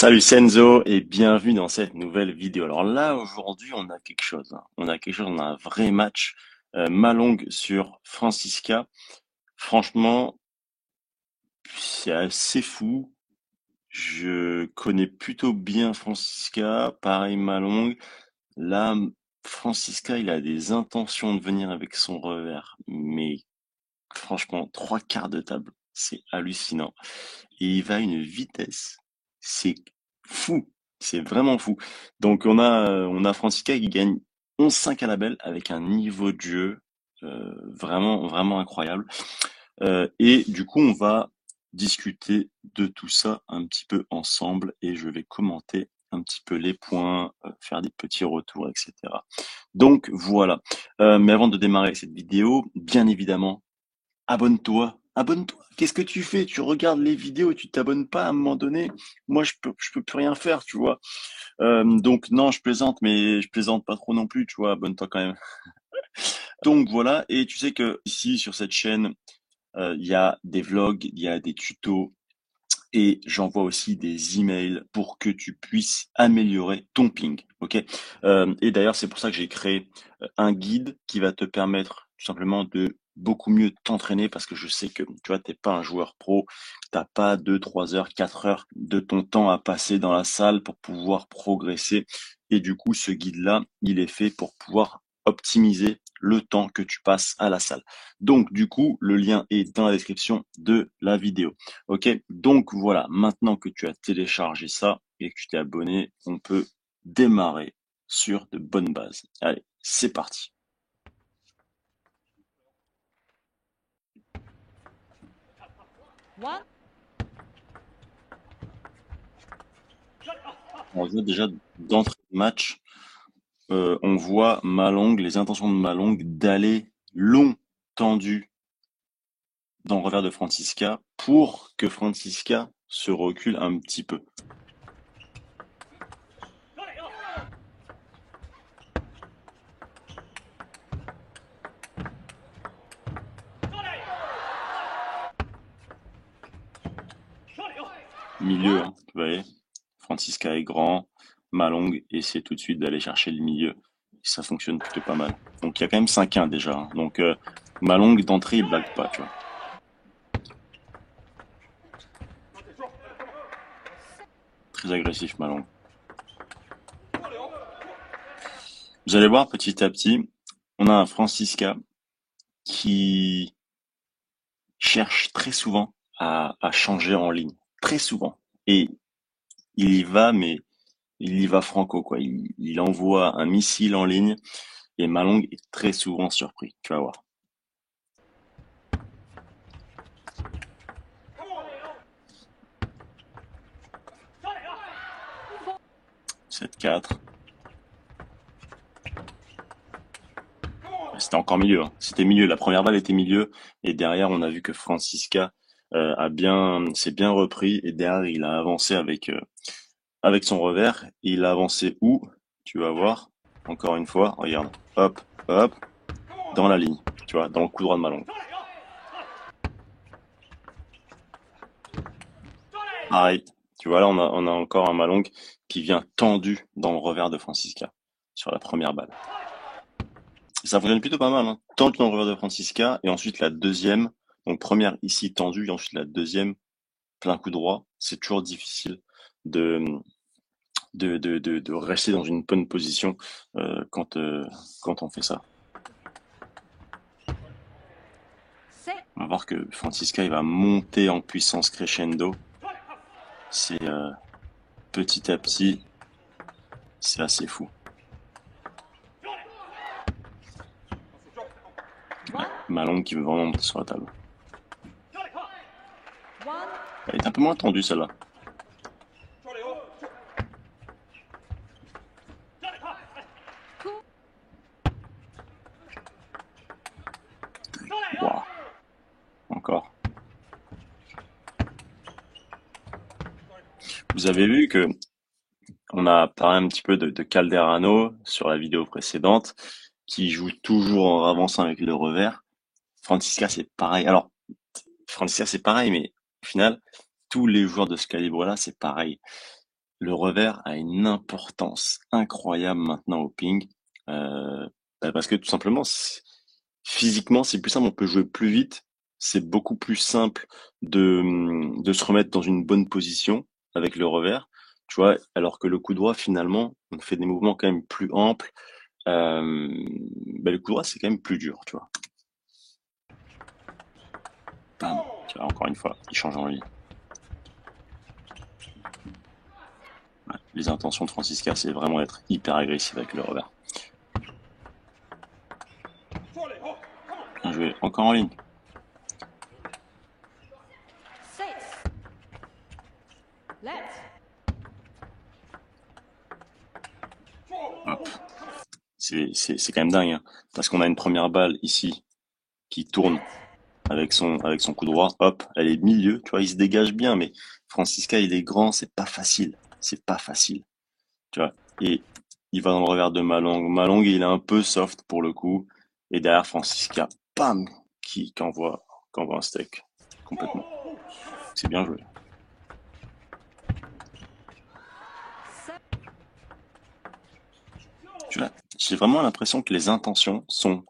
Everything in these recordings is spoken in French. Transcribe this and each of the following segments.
Salut Senzo et bienvenue dans cette nouvelle vidéo. Alors là, aujourd'hui, on a quelque chose, hein. On a un vrai match. Malong sur Francisca. Franchement, c'est assez fou. Je connais plutôt bien Francisca, pareil Malong. Là, Francisca, il a des intentions de venir avec son revers, mais franchement, trois quarts de table, c'est hallucinant. Et il va à une vitesse, c'est fou, c'est vraiment fou. Donc on a Francisca qui gagne 11-5 à la belle avec un niveau de jeu vraiment vraiment incroyable. Et du coup, on va discuter de tout ça un petit peu ensemble et je vais commenter un petit peu les points, faire des petits retours, etc. Donc voilà. Mais avant de démarrer cette vidéo, bien évidemment, abonne-toi, abonne-toi. Qu'est-ce que tu fais? Tu regardes les vidéos et tu t'abonnes pas à un moment donné. Moi, je peux plus rien faire, tu vois. Donc non, je plaisante, mais je plaisante pas trop non plus, tu vois. Abonne-toi quand même. Donc voilà. Et tu sais que ici sur cette chaîne, il y a des vlogs, il y a des tutos et j'envoie aussi des emails pour que tu puisses améliorer ton ping. Ok. Et d'ailleurs, c'est pour ça que j'ai créé un guide qui va te permettre tout simplement de beaucoup mieux t'entraîner parce que je sais que tu vois, t'es pas un joueur pro, t'as pas 2, 3 heures, 4 heures de ton temps à passer dans la salle pour pouvoir progresser. Et du coup, ce guide-là, il est fait pour pouvoir optimiser le temps que tu passes à la salle. Donc, du coup, le lien est dans la description de la vidéo. Ok, donc voilà, maintenant que tu as téléchargé ça et que tu t'es abonné, on peut démarrer sur de bonnes bases. Allez, c'est parti. One. On voit déjà d'entrée de match, on voit Malong, les intentions de Malong d'aller long tendu dans le revers de Francisca pour que Francisca se recule un petit peu. Milieu, One. hein, vous voyez, Francisca est grand, Malong essaie tout de suite d'aller chercher le milieu. Ça fonctionne plutôt pas mal. Donc il y a quand même 5-1 déjà, hein. Donc Malong d'entrée, il blague pas, tu vois. Très agressif Malong. Vous allez voir petit à petit, on a un Francisca qui cherche très souvent à changer en ligne. Très souvent. Et il y va, mais il y va franco, quoi. Il envoie un missile en ligne et Malong est très souvent surpris. Tu vas voir. 7-4. C'était encore milieu, hein. C'était milieu. La première balle était milieu. Et derrière, on a vu que Francisca s'est bien repris. Et derrière, il a avancé avec son revers. Il a avancé où? Tu vas voir. Encore une fois. Regarde. Hop, hop. Dans la ligne. Tu vois, dans le coup droit de Malong. Pareil. Tu vois, là, on a encore un Malong qui vient tendu dans le revers de Francisca. Sur la première balle. Ça fonctionne plutôt pas mal, hein. Tendu dans le revers de Francisca. Et ensuite, la deuxième. Donc, première ici tendue. Et ensuite, la deuxième plein coup droit, c'est toujours difficile de, de rester dans une bonne position quand on fait ça. Six. On va voir que Francisca il va monter en puissance crescendo. C'est petit à petit, c'est assez fou. Ouais, One. Malong qui veut vraiment monter sur la table. One. Elle est un peu moins tendue celle-là. Two. Waouh, encore. Vous avez vu que on a parlé un petit peu de Calderano sur la vidéo précédente, qui joue toujours en avançant avec le revers. Francisca, c'est pareil. Alors, Francisca, c'est pareil, mais au final, tous les joueurs de ce calibre-là, c'est pareil. le revers a une importance incroyable maintenant au ping. Euh, parce que tout simplement, physiquement, c'est plus simple, on peut jouer plus vite. C'est beaucoup plus simple de se remettre dans une bonne position avec le revers, tu vois, alors que le coup droit, finalement, on fait des mouvements quand même plus amples. Euh, le coup droit, c'est quand même plus dur, tu vois. Bam. Tu vois, encore une fois, il change en ligne. Ouais. Les intentions de Francisca, c'est vraiment être hyper agressif avec le revers. Bien joué. Encore en ligne. 6. Let's. Hop. C'est quand même dingue, hein, parce qu'on a une première balle ici qui tourne avec son coup droit. Hop, elle est milieu. Tu vois, il se dégage bien, mais Francisca, il est grand, c'est pas facile. C'est pas facile. Tu vois. Et il va dans le revers de Malong. Malong, il est un peu soft pour le coup. Et derrière, Francisca, bam, qui envoie un steak. Complètement. C'est bien joué. Tu vois, j'ai vraiment l'impression que les intentions sont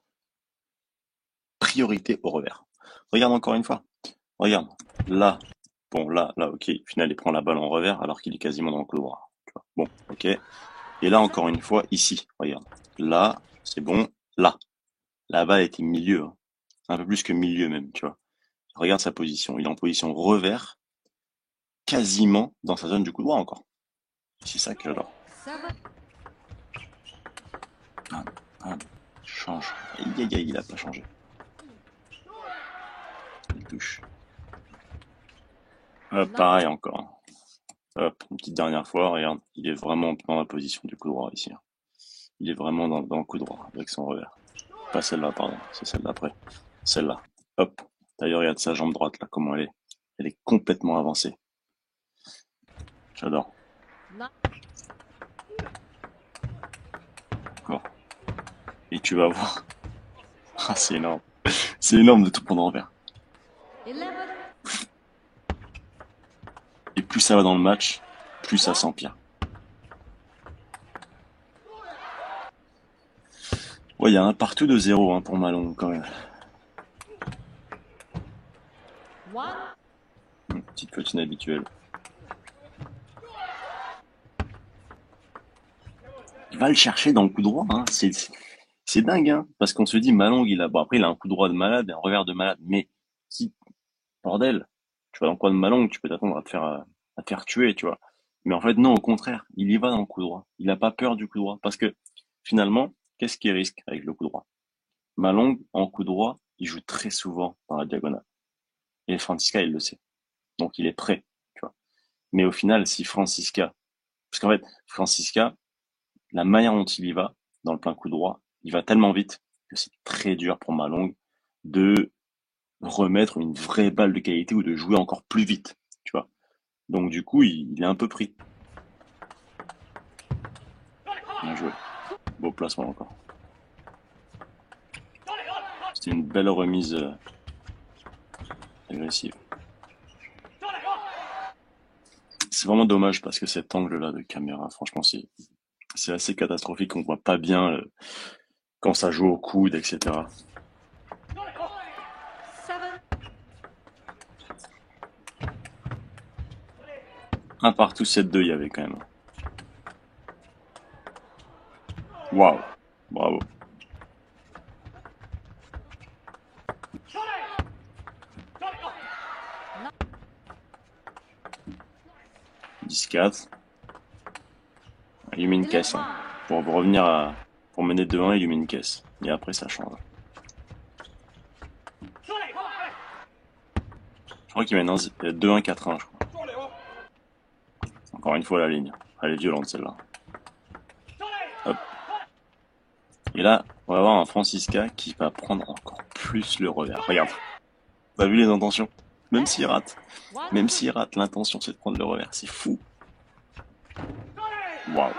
priorité au revers. Regarde encore une fois. Regarde. Là. Bon, là, ok. Au final, il prend la balle en revers alors qu'il est quasiment dans le couloir. Tu vois. Bon, ok. Et là, encore une fois, ici. Regarde. Là, c'est bon. Là. La balle était milieu, hein. Un peu plus que milieu même, tu vois. Regarde sa position. Il est en position revers, quasiment dans sa zone du coup droit encore. C'est ça que j'adore. 7. Ah, ah, change. Aïe, aïe, aïe, il a pas changé. Il touche. Hop, pareil encore. Hop, une petite dernière fois, regarde. Il est vraiment dans la position du coup droit ici, hein. Il est vraiment dans le coup droit avec son revers. Pas celle-là, pardon. C'est celle d'après. Celle-là. Hop. D'ailleurs, regarde sa jambe droite là, comment elle est. Elle est complètement avancée. J'adore. Encore. Et tu vas voir. Ah, c'est énorme. C'est énorme de tout prendre en revers. 11. Et plus ça va dans le match, plus ça s'empire. Ouais, il y a un partout de 0 hein, pour Malon quand même. 1. Petite faute inhabituelle. Il va le chercher dans le coup droit, hein. C'est dingue, hein. Parce qu'on se dit, Malong, bon, après, il a un coup droit de malade et un revers de malade. Mais, qui, bordel. Tu vas dans le coin de Malong, tu peux t'attendre à te faire tuer, tu vois. Mais en fait, non, au contraire. Il y va dans le coup droit. Il n'a pas peur du coup droit. Parce que, finalement, qu'est-ce qu'il risque avec le coup droit? Malong, en coup droit, il joue très souvent dans la diagonale. Et Francisca, il le sait. Donc, il est prêt, tu vois. Mais au final, si Francisca, parce qu'en fait, Francisca, la manière dont il y va, dans le plein coup droit, il va tellement vite que c'est très dur pour Malong de remettre une vraie balle de qualité ou de jouer encore plus vite, tu vois. Donc du coup, il est un peu pris. Bien joué. Beau placement encore. C'était une belle remise agressive. C'est vraiment dommage parce que cet angle-là de caméra, franchement, c'est assez catastrophique. On voit pas bien quand ça joue au coude, etc. 7. Un partout, 7-2, il y avait quand même. Waouh, bravo. 10-4. Il lui met une caisse, hein. Pour revenir pour mener 2-1, il lui met une caisse. Et après, ça change. Je crois qu'il mène 2-1, 4-1, je crois. Encore une fois, la ligne. Elle est violente, celle-là. Hop. Et là, on va avoir un Francisca qui va prendre encore plus le revers. Regarde. T'as vu les intentions? Même s'il rate. Même s'il rate, l'intention, c'est de prendre le revers. C'est fou. Waouh.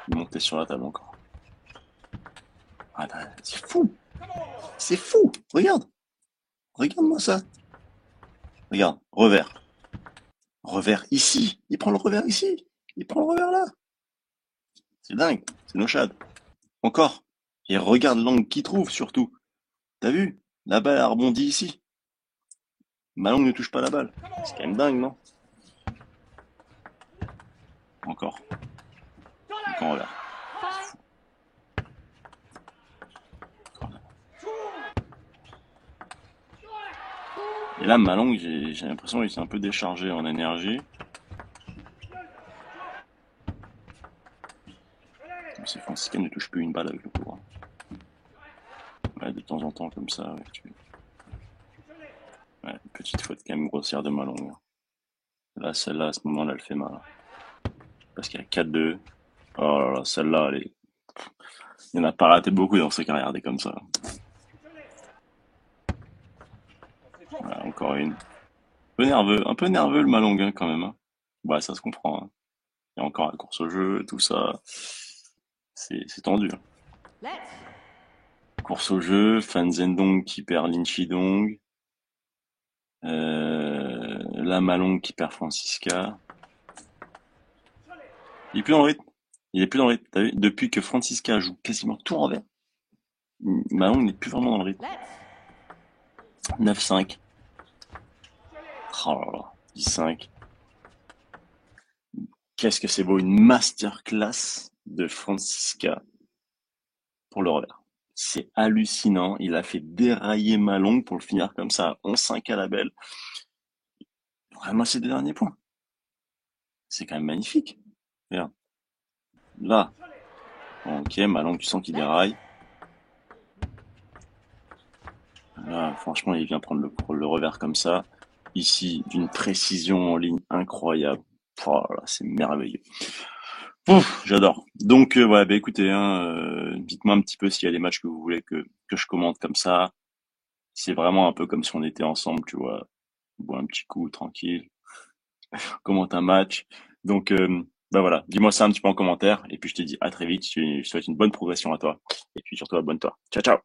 Il est monté sur la table encore. Ah, c'est fou. C'est fou. Regarde. Regarde-moi ça. Regarde. Revers. Revers ici. Il prend le revers ici. Il prend le revers là. C'est dingue. C'est Nochad. Encore. Et regarde l'angle qu'il trouve surtout. T'as vu? La balle a rebondi ici. Malong ne touche pas la balle. C'est quand même dingue, non? Encore. Encore revers. Five. Et là, Malong, j'ai l'impression qu'il s'est un peu déchargé en énergie. C'est Francisca ne touche plus une balle avec le coup. Ouais, de temps en temps, comme ça. Ouais, petite faute quand même grossière de Malong. Là, celle-là, à ce moment-là, elle fait mal. Parce qu'il y a 4-2. Oh là là, celle-là, elle est... Il n'a pas raté beaucoup dans sa carrière, des comme ça. Voilà, encore une. Un peu nerveux le Malong hein, quand même. Hein. Ouais, ça se comprend. Hein. Il y a encore la course au jeu, tout ça. C'est tendu. Hein. Let's. Course au jeu, Fan Zhendong qui perd Lin Chidong. La Malong qui perd Francisca. Il est plus dans le rythme. Il est plus dans le rythme. T'as vu depuis que Francisca joue quasiment tout en revers, Malong n'est plus vraiment dans le rythme. Let's. 9-5. Oh là là, 10-5. Qu'est-ce que c'est beau, une masterclass de Francisca pour le revers. C'est hallucinant. Il a fait dérailler Malong pour le finir comme ça, 11-5 à la belle. Vraiment, c'est des derniers points. C'est quand même magnifique. Regarde. Là. Ok, Malong, tu sens qu'il déraille. Là, franchement, il vient prendre le revers comme ça. Ici, d'une précision en ligne incroyable. Oh là là, c'est merveilleux. Ouf, j'adore. Donc, ouais, bah écoutez, hein, dites-moi un petit peu s'il y a des matchs que vous voulez que je commente comme ça. C'est vraiment un peu comme si on était ensemble, tu vois. On boit un petit coup, tranquille, commente un match. Donc, bah voilà, dis-moi ça un petit peu en commentaire. Et puis je te dis à très vite. Je te souhaite une bonne progression à toi. Et puis surtout, abonne-toi. Ciao, ciao!